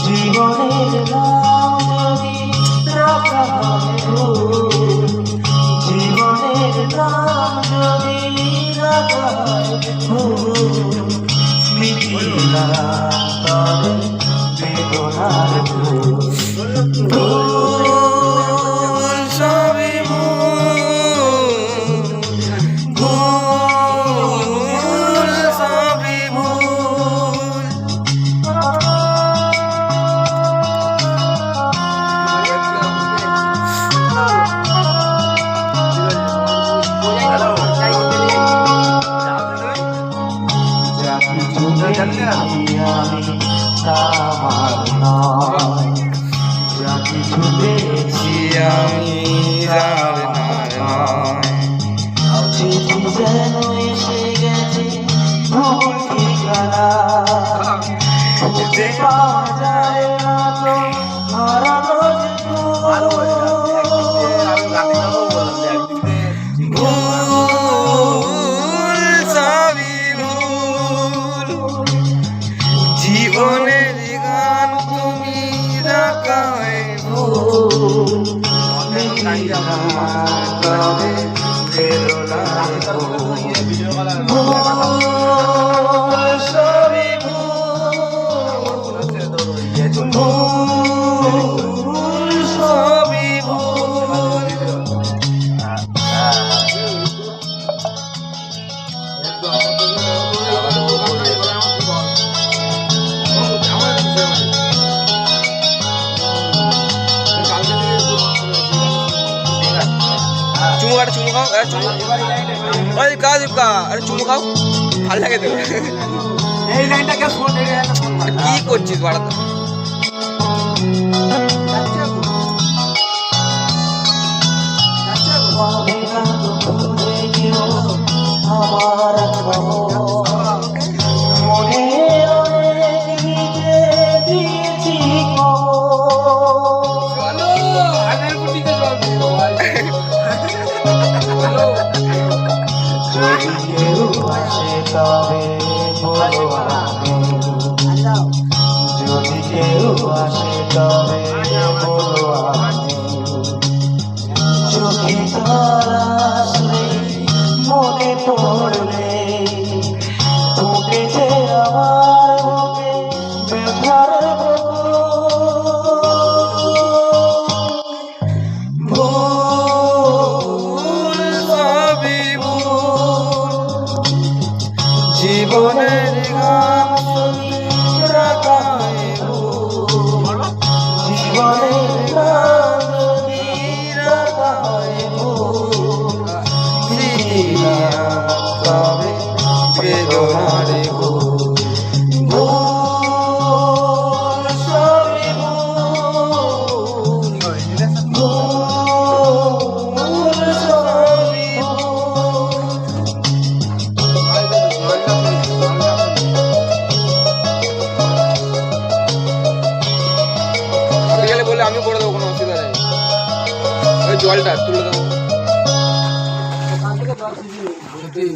জীবনের নাম যদি রাখা হয় ভুল, জীবনের নাম যদি রাখা হয় ভুল, মিটিলা তবে বেদনার ভুল। ভুল সবই ভুল, ভুল সবই ভুল। আমি আমার নয়, যা কিছু পেয়েছি আমি যার নয়। চিঠি যেন এসে গেছে ভুল ঠিকানা, খুঁজে পাওয়া যায় না তো হারানো যে জীবনের গান তুমি রাখায় ভুল, তবে বেদনার ভুল। ভুল সবই ভুল, ভুল সবই ভুল। চুমু খাও, চুমু খাও, ওই কা দীপকা, আরে চুমু খাও, ভাল লাগে তো। এই লাইনটাকে ফোন কি করছিস বাড়াতে? আমার মনে অনেক লিখে দিয়েছি যদি কেউ আসে তবে বলো আমি, যদি কেউ আসে তবে বলো আমি। চোখে জল আসলে মনে পড়লে ফুটেছে আমার বুকে ব্যথার ভুল সবই ভুল, জীবনের গান শুনি রাখায় ভুল, জীবনের গান শুনি রাখায় ভুল, মিটিলা তবে বেদনার ভুল। ভুল সবই ভুল, ভুল সবই ভুল। আপনি গেলে বলে আমি করে দেবো, কোনো অসুবিধা নেই। ওই জলটা তুলে দেবো।